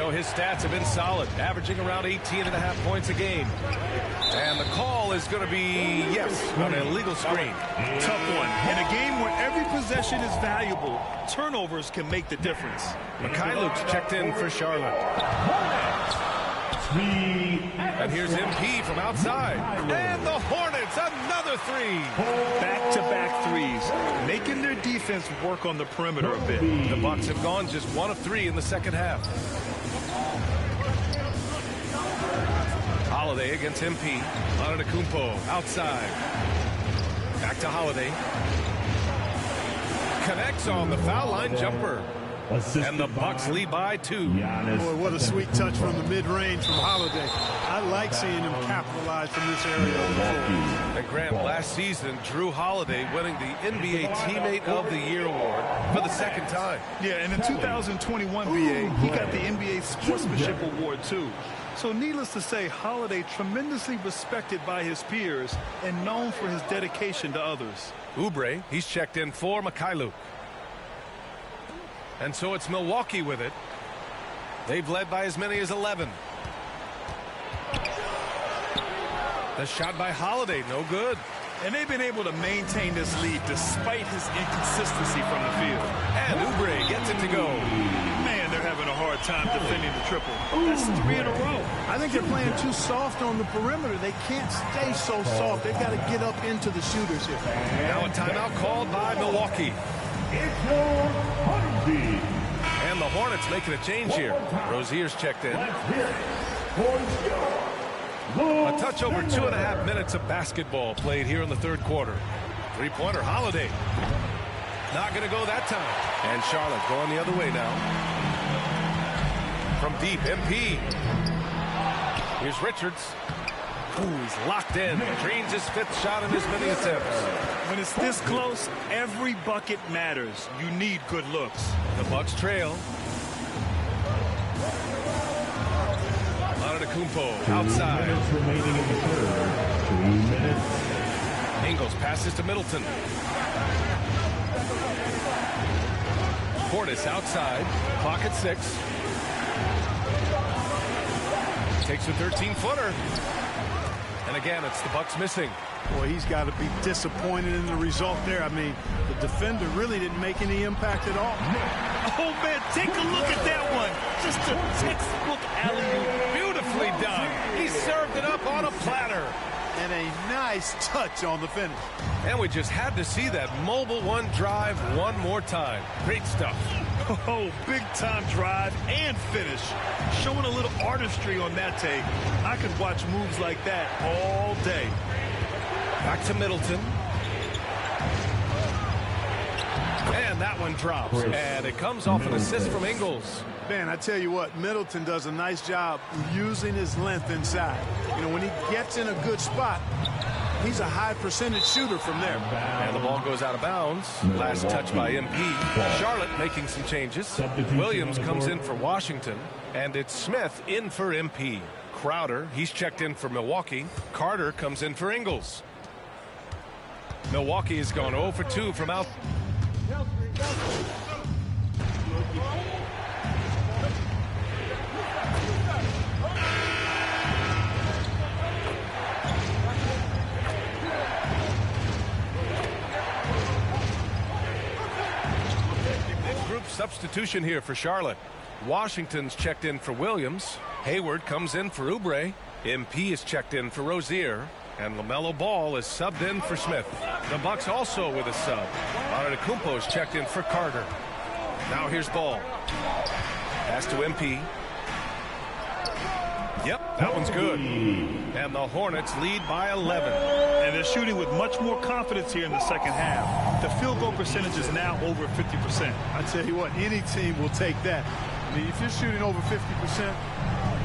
know, his stats have been solid, averaging around 18.5 points a game. And the call is going to be, yes, on an illegal screen. Tough one. In a game where every possession is valuable, turnovers can make the difference. Mikhailuk's checked in for Charlotte. And here's MP from outside. And the Hornets, another three. Back-to-back threes, making their defense work on the perimeter a bit. The Bucks have gone just 1 of 3 in the second half. Holiday against MP. Antetokounmpo outside. Back to Holiday. Connects on the foul line jumper. And the Bucks lead by 2. Boy, what a sweet touch from the mid-range from Holiday. I like seeing him capitalize from this area of the floor. And Grant, last season, Drew Holiday winning the NBA Teammate of the Year award for the second time. Yeah, and in 2021 BA, he got the NBA Sportsmanship Award too. So needless to say, Holiday tremendously respected by his peers and known for his dedication to others. Oubre, he's checked in for Mikhailuk. And so it's Milwaukee with it. They've led by as many as 11. The shot by Holiday, no good. And they've been able to maintain this lead despite his inconsistency from the field. And Oubre gets it to go. Man, they're having a hard time defending the triple. That's 3 in a row. I think they're playing too soft on the perimeter. They can't stay so soft. They've got to get up into the shooters here. Now a timeout called by Milwaukee. And the Hornets making a change here. Rozier's checked in. A touch over 2.5 minutes of basketball played here in the third quarter. Three-pointer, Holiday. Not going to go that time. And Charlotte going the other way now. From deep, MP. Here's Richards. Ooh, he's locked in. Drains his 5th shot in as many attempts. When it's this close, every bucket matters. You need good looks. The Bucks trail. Antetokounmpo outside. 2 minutes remaining in the third. 2 minutes. Ingles passes to Middleton. Portis outside. Clock at 6. Takes a 13-footer. And again, it's the Bucks missing. Boy, he's got to be disappointed in the result there. I mean, the defender really didn't make any impact at all. Oh, man, take a look at that one. Just a textbook alley-oop. Beautifully done. He served it up on a platter. And a nice touch on the finish. And we just had to see that mobile one drive one more time. Great stuff. Oh, big-time drive and finish. Showing a little artistry on that tape. I could watch moves like that all day. Back to Middleton. And that one drops. And it comes off an assist from Ingles. Man, I tell you what, Middleton does a nice job using his length inside. You know, when he gets in a good spot, he's a high percentage shooter from there. And the ball goes out of bounds. Last touch by MP. Charlotte making some changes. Williams comes in for Washington. And it's Smith in for MP. Crowder, he's checked in for Milwaukee. Carter comes in for Ingles. Milwaukee has gone 0 for 2 from out. Group substitution here for Charlotte. Washington's checked in for Williams. Hayward comes in for Oubre. MP is checked in for Rozier. And LaMelo Ball is subbed in for Smith. The Bucks also with a sub. Antetokounmpo is checked in for Carter. Now here's Ball. Pass to MP. Yep, that one's good. And the Hornets lead by 11. And they're shooting with much more confidence here in the second half. The field goal percentage is now over 50%. I tell you what, any team will take that. I mean, if you're shooting over 50%,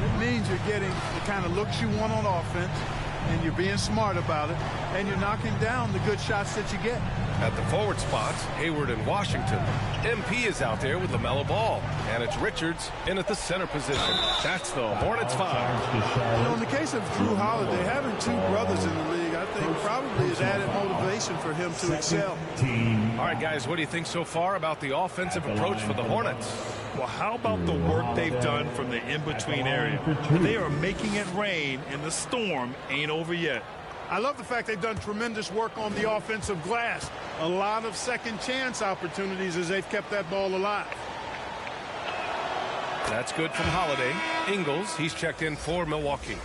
it means you're getting the kind of looks you want on offense, and you're being smart about it, and you're knocking down the good shots that you get. At the forward spots, Hayward and Washington. MP is out there with LaMelo Ball. And it's Richards in at the center position. That's the Hornets 5. You know, in the case of Drew Holiday, having 2 brothers in the league, I think probably is added motivation for him to excel. All right, guys, what do you think so far about the offensive approach for the Hornets? Well, how about the work they've done from from the in-between area. They are making it rain, and the storm ain't over yet. I love the fact they've done tremendous work on the offensive glass. A lot of second chance opportunities as they've kept that ball alive. That's good from Holiday. Ingles, he's checked in for Milwaukee.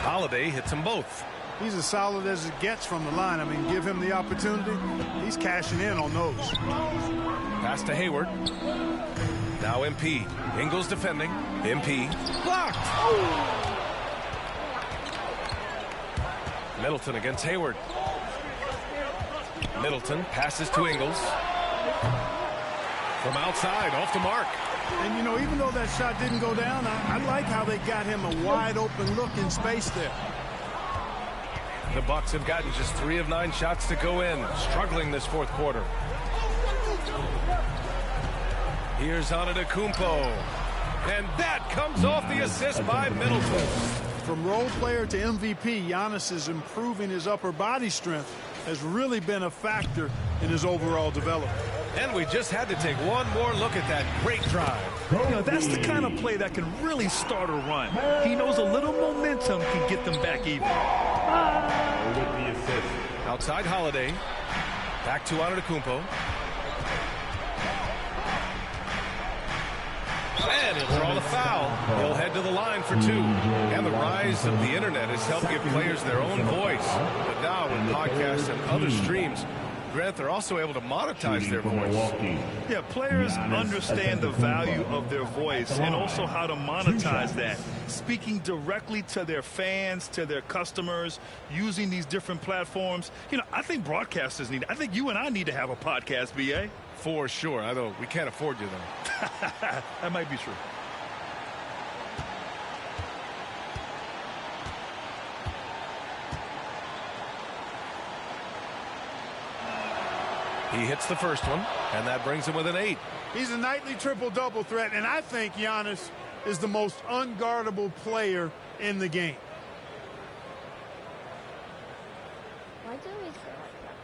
Holiday hits them both. He's as solid as it gets from the line. I mean, give him the opportunity. He's cashing in on those. Pass to Hayward. Now MP. Ingles defending. MP. Blocked. Middleton against Hayward. Middleton passes to Ingles. From outside, off the mark. And, you know, even though that shot didn't go down, I like how they got him a wide-open look in space there. The Bucks have gotten just 3 of 9 shots to go in, struggling this fourth quarter. Here's Antetokounmpo. And that comes off the assist by Middleton. From role player to MVP, Giannis is improving his upper body strength, has really been a factor in his overall development. And we just had to take one more look at that great drive. You know, that's the kind of play that can really start a run. He knows a little momentum can get them back even. With the assist. Outside Holiday. Back to Antetokounmpo. And he'll draw the foul. He'll head to the line for 2. And the rise of the internet has helped give players their own voice. But now with podcasts and other streams, Grant, they're also able to monetize their voice. Yeah, players understand the value of their voice and also how to monetize that. Speaking directly to their fans, to their customers, using these different platforms. You know, I think broadcasters need, I think you and I need to have a podcast, B.A. For sure. Although we can't afford you, though. That might be true. He hits the first one, and that brings him with an 8. He's a nightly triple-double threat, and I think Giannis is the most unguardable player in the game. Why do we say like that?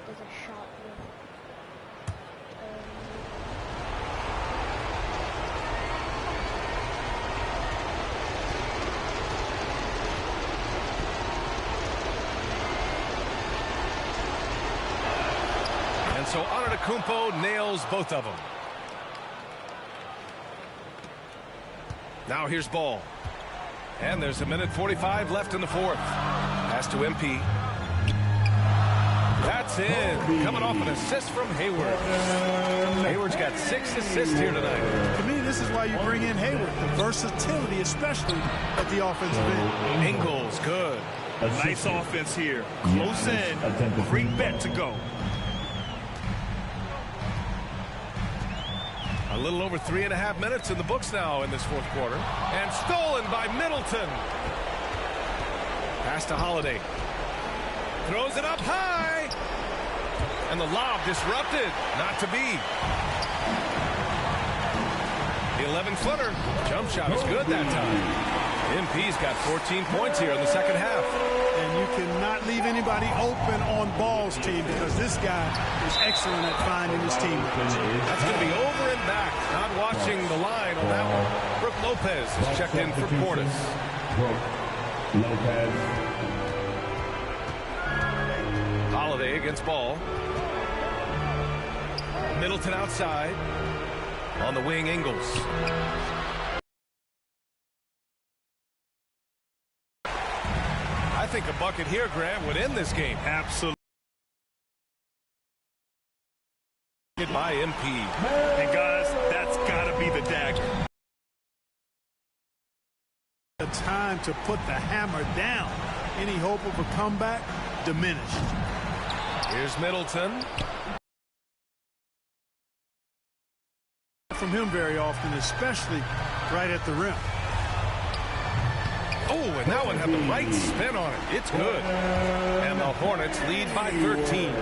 There's a shot with And so Antetokounmpo nails both of them. Now here's Ball. And there's 1:45 left in the fourth. Pass to MP. That's in. Coming off an assist from Hayward. Hayward's got 6 assists here tonight. To me, this is why you bring in Hayward. The versatility, especially at the offensive end. Ingles, good. Nice offense here. Close in. Free bet to go. A little over 3.5 minutes in the books now in this fourth quarter. And stolen by Middleton. Pass to Holiday. Throws it up high. And the lob disrupted. Not to be. The 11-footer. Jump shot is good that time. MP's got 14 points here in the second half. And you cannot leave anybody open on Ball's team because this guy is excellent at finding his teammates. That's going to be over and back. Not watching the line on that one. Brook Lopez is checked in for Portis. Lopez. Holiday against Ball. Middleton outside. On the wing, Ingles. I think a bucket here, Grant, would end this game. Absolutely. By MP. And guys, that's got to be the dagger. The time to put the hammer down. Any hope of a comeback diminished. Here's Middleton. From him very often, especially right at the rim. Oh, and that one had the right spin on it. It's good. And the Hornets lead by 13.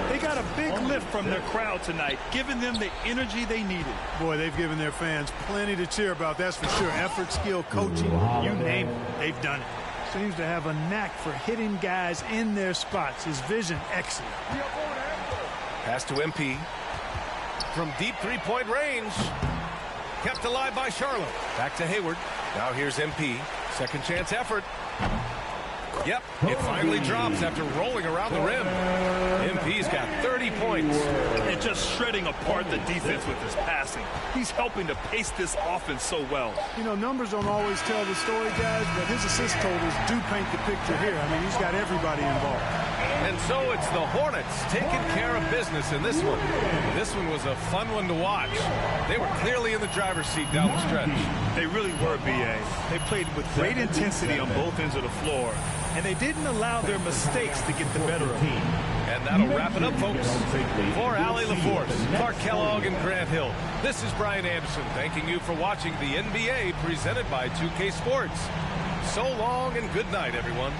They got a big lift from their crowd tonight, giving them the energy they needed. Boy, they've given their fans plenty to cheer about, that's for sure. Effort, skill, coaching, you name it, they've done it. Seems to have a knack for hitting guys in their spots. His vision, excellent. Pass to MP. From deep three-point range. Kept alive by Charlotte. Back to Hayward. Now here's MP. Second chance effort. Yep, it finally drops after rolling around the rim. MP's got 30 points. And just shredding apart the defense with his passing. He's helping to pace this offense so well. You know, numbers don't always tell the story, guys, but his assist totals do paint the picture here. I mean, he's got everybody involved. And so it's the Hornets taking care of business in this one. This one was a fun one to watch. They were clearly in the driver's seat down the stretch. They really were, B.A. They played with great intensity on both ends of the floor, and they didn't allow their mistakes to get the better of them. And that'll wrap it up, folks. For Allie LaForce, Clark Kellogg, and Grant Hill, this is Brian Anderson thanking you for watching the NBA presented by 2K Sports. So long and good night, everyone.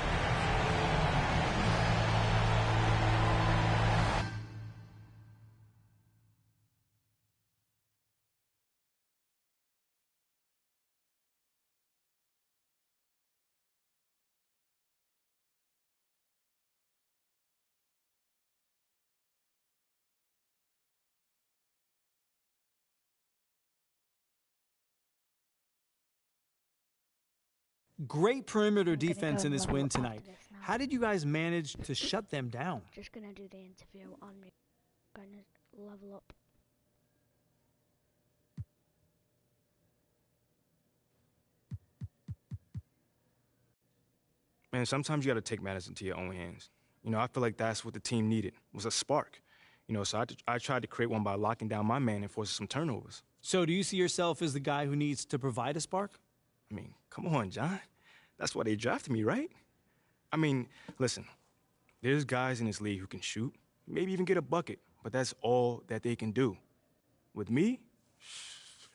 Great perimeter defense in this win tonight. How did you guys manage to shut them down? Just gonna do the interview on me. Gonna level up. Man, sometimes you got to take matters into your own hands. You know, I feel like that's what the team needed, was a spark. You know, so I tried to create one by locking down my man and forcing some turnovers. So do you see yourself as the guy who needs to provide a spark? I mean, come on, John. That's why they drafted me, right? I mean, listen, there's guys in this league who can shoot, maybe even get a bucket, but that's all that they can do. With me,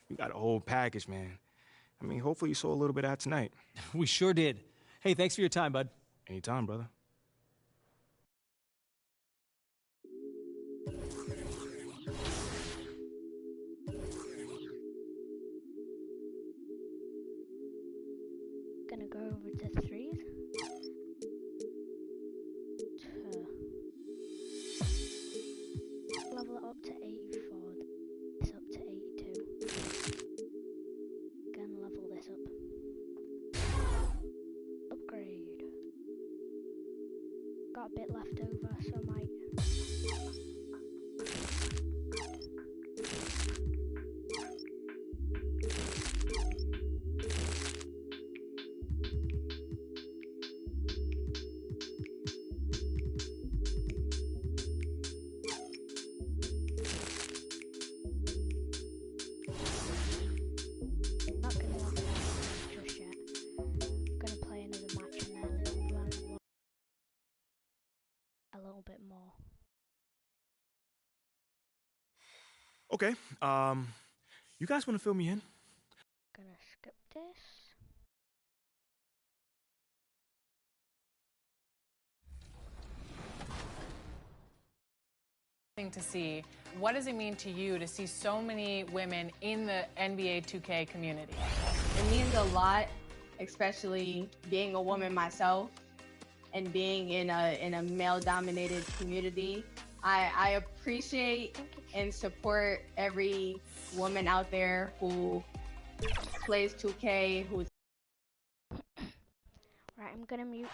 we got a whole package, man. I mean, hopefully you saw a little bit of that tonight. We sure did. Hey, thanks for your time, bud. Anytime, brother. Gonna go over to threes. Level it up to 84. This up to 82. Gonna level this up. Upgrade. Got a bit left over, so I might. Not gonna level it just yet. Gonna play another match and then run a little bit more. Okay, you guys want to fill me in? Gonna skip this. To see. What does it mean to you to see so many women in the NBA 2K community? It means a lot, especially being a woman myself and being in a male-dominated community. I appreciate and support every woman out there who plays 2K, who's... Right, I'm gonna mute.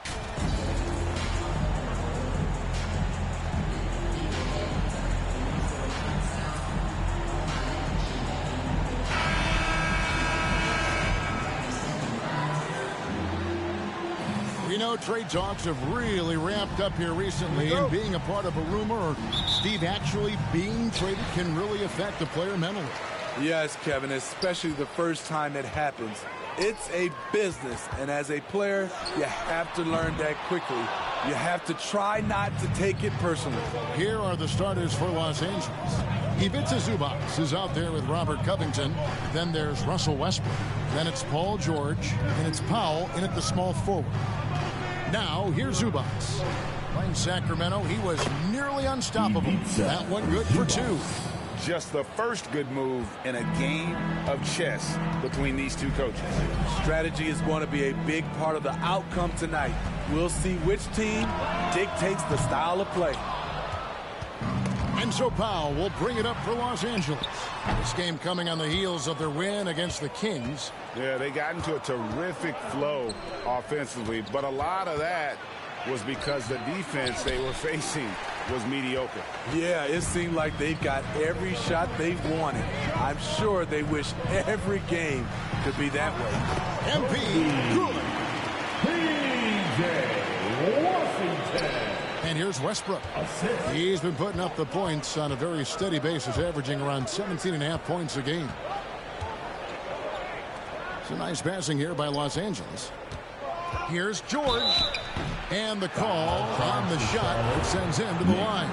We know trade talks have really ramped up here recently, and being a part of a rumor or Steve actually being traded can really affect a player mentally. Yes, Kevin, especially the first time it happens. It's a business, and as a player, you have to learn that quickly. You have to try not to take it personally. Here are the starters for Los Angeles. Ivica Zubac is out there with Robert Covington. Then there's Russell Westbrook. Then it's Paul George. And it's Powell in at the small forward. Now, here's Zubac. Playing Sacramento, he was nearly unstoppable. That one good for 2. Just the first good move in a game of chess between these two coaches. Strategy is going to be a big part of the outcome tonight. We'll see which team dictates the style of play. And so Powell will bring it up for Los Angeles. This game coming on the heels of their win against the Kings. Yeah, they got into a terrific flow offensively, but a lot of that was because the defense they were facing was mediocre. Yeah, it seemed like they got every shot they wanted. I'm sure they wish every game could be that way. MP good. P.J. Washington. And here's Westbrook. He's been putting up the points on a very steady basis, averaging around 17.5 points a game. Some nice passing here by Los Angeles. Here's George. And the call on the shot that sends him to the line.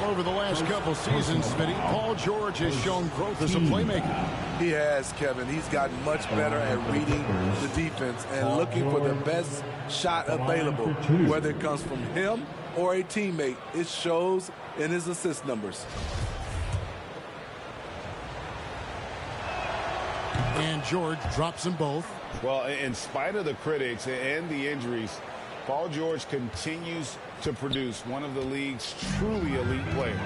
Well, over the last couple seasons, Smitty, Paul George has shown growth as a playmaker. He has, Kevin. He's gotten much better at reading the defense and looking for the best shot available, whether it comes from him or a teammate. It shows in his assist numbers. And George drops them both. Well, in spite of the critics and the injuries, Paul George continues to produce one of the league's truly elite players.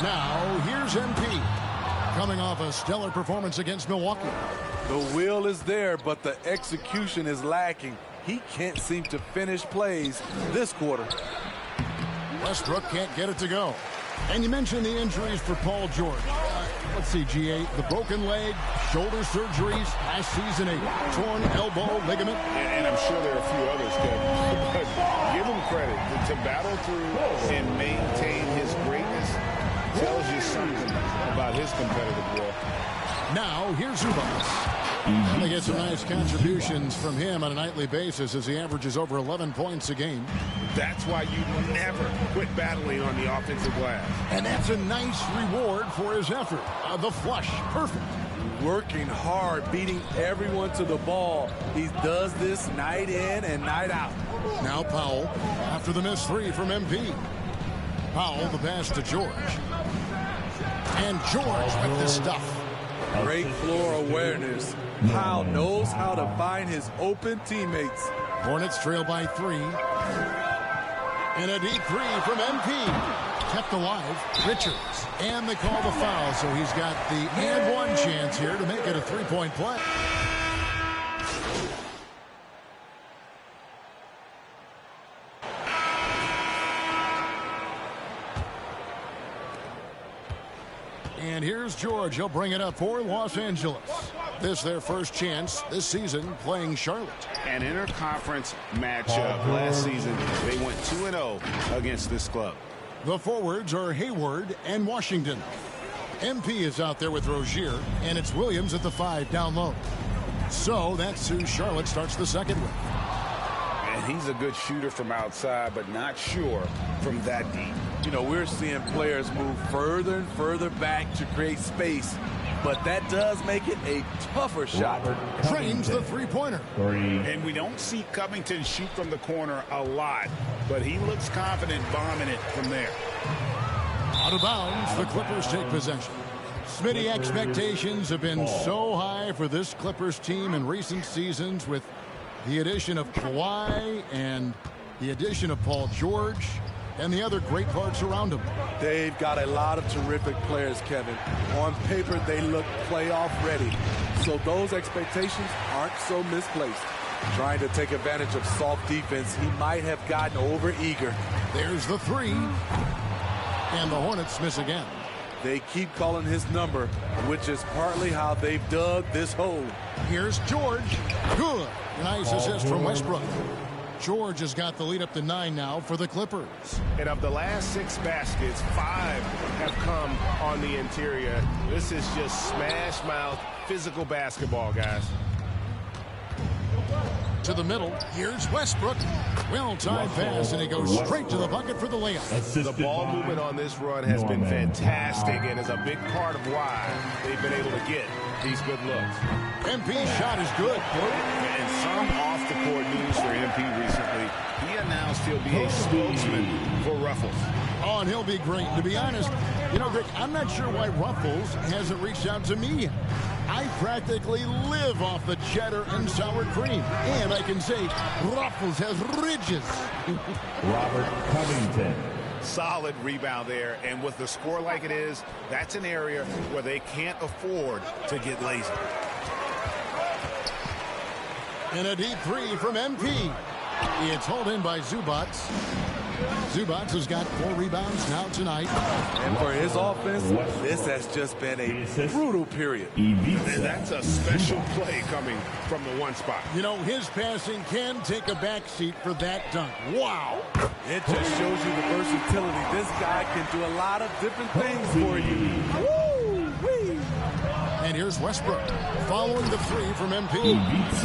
Now, here's MP. Coming off a stellar performance against Milwaukee. The will is there, but the execution is lacking. He can't seem to finish plays this quarter. Westbrook can't get it to go. And you mentioned the injuries for Paul George. Let's see, G.A. The broken leg, shoulder surgeries, last season a torn elbow ligament. And I'm sure there are a few others, Kevin. But give him credit. To battle through and maintain his greatness tells you something about his competitive will. Now, here's Zubac. They get some nice contributions from him on a nightly basis as he averages over 11 points a game. That's why you never quit battling on the offensive glass. And that's a nice reward for his effort. The flush, perfect. Working hard, beating everyone to the ball. He does this night in and night out. Now Powell after the missed 3 from MP. Powell, the pass to George. And George with the stuff. Great floor awareness. Powell knows how to find his open teammates. Hornets trail by 3. And a deep 3 from MP. Kept alive. Richards. And they call the foul, so he's got the and one chance here to make it a 3-point play. And here's George. He'll bring it up for Los Angeles. This their first chance this season playing Charlotte. An interconference matchup. Last season, they went 2-0 against this club. The forwards are Hayward and Washington. MP is out there with Rozier, and it's Williams at the 5 down low. So that's who Charlotte starts the second with. And he's a good shooter from outside, but not sure from that deep. You know, we're seeing players move further and further back to create space, but that does make it a tougher shot. Trains the three-pointer. And we don't see Covington shoot from the corner a lot, but he looks confident bombing it from there. Out of bounds, the Clippers take possession. Smitty, expectations have been so high for this Clippers team in recent seasons with the addition of Kawhi and the addition of Paul George and the other great parts around him. They've got a lot of terrific players, Kevin. On paper, they look playoff ready. So those expectations aren't so misplaced. Trying to take advantage of soft defense, he might have gotten over-eager. There's the 3. And the Hornets miss again. They keep calling his number, which is partly how they've dug this hole. Here's George. Good. Nice assist from Westbrook. George has got the lead up to 9 now for the Clippers. And of the last 6 baskets, 5 have come on the interior. This is just smash mouth physical basketball, guys. to the middle. Here's Westbrook. Well-timed pass, and he goes straight to the bucket for the layup. The ball movement on this run has been fantastic and is a big part of why they've been able to get these good looks. MP's shot is good. And some off-the-court news for MP recently. He announced he'll be a spokesman for Ruffles. Oh, and he'll be great. To be honest, you know, Greg, I'm not sure why Ruffles hasn't reached out to me yet. I practically live off the cheddar and sour cream. And I can say Ruffles has ridges. Robert Covington. Solid rebound there. And with the score like it is, that's an area where they can't afford to get lazy. And a deep three from MP. It's hauled in by Zubats. Zubats has got 4 rebounds now tonight. And for his offense, this has just been a brutal period. And that's a special play coming from the one spot. You know, his passing can take a backseat for that dunk. Wow. It just shows you the versatility. This guy can do a lot of different things for you. Woo-wee. And here's Westbrook following the 3 from MP.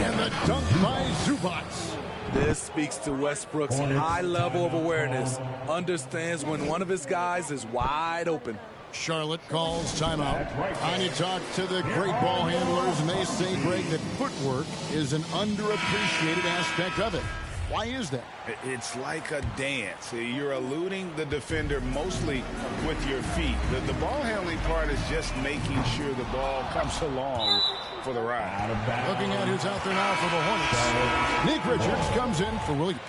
And the dunk by Zubats. This speaks to Westbrook's high level of awareness. Understands when one of his guys is wide open. Charlotte calls timeout. I need to talk to the great ball handlers, and they say, Greg, that footwork is an underappreciated aspect of it. Why is that? It's like a dance. You're eluding the defender mostly with your feet. The ball handling part is just making sure the ball comes along for the ride. Looking at who's out there now for the Hornets. Nick Richards comes in for Williams.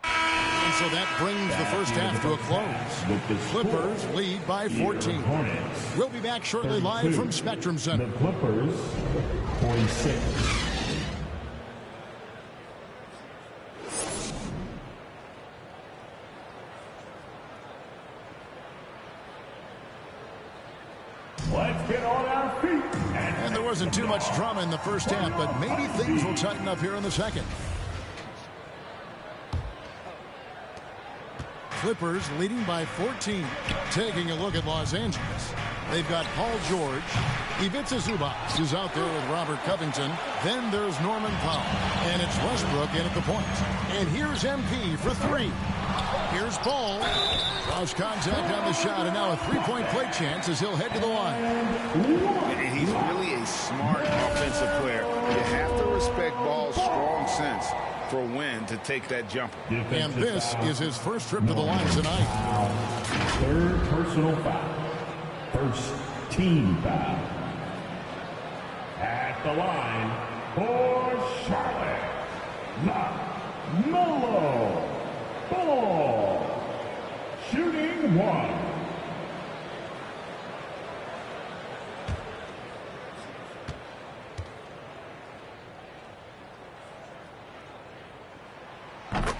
And so that brings the first half to a close. The Clippers lead by 14. We'll be back shortly live from Spectrum Center. The Clippers, 46. Let's get on our feet. And there wasn't too much drama in the first half, but maybe things will tighten up here in the second. Clippers leading by 14. Taking a look at Los Angeles. They've got Paul George. Ivica Zubac is out there with Robert Covington. Then there's Norman Powell. And it's Westbrook in at the point. And here's MP for 3. Here's Paul. Draws contact on the shot, and now a three-point play chance as he'll head to the line. He's really a smart offensive player. You have to respect Ball's strong sense for when to take that jumper. And this is his first trip to the line tonight. Third personal foul. First team foul. At the line for Charlotte, LaMelo Ball. Shooting 1.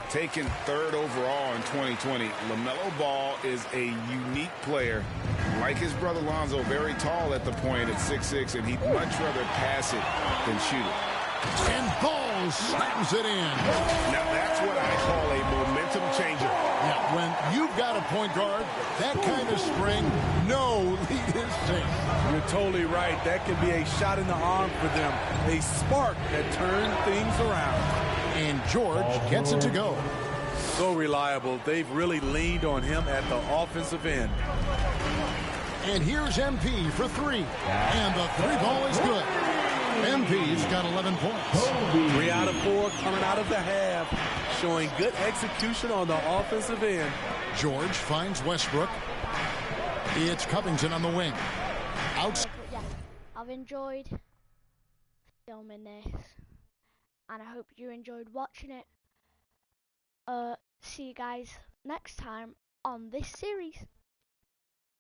Taken 3rd overall in 2020, LaMelo Ball is a unique player. Like his brother Lonzo, very tall at the point at 6'6", and he'd much rather pass it than shoot it. And Ball slams it in. Now that's what I call a momentum changer. Yeah, when you've got a point guard, that kind of spring, no lead is safe. You're totally right. That can be a shot in the arm for them. A spark that turns things around. And George gets it to go. So reliable. They've really leaned on him at the offensive end. And here's MP for 3. And the 3 ball is good. MP's got 11 points. 3 out of 4 coming out of the half. Showing good execution on the offensive end. George finds Westbrook. It's Covington on the wing. Out. Yeah, I've enjoyed filming this. And I hope you enjoyed watching it. See you guys next time on this series.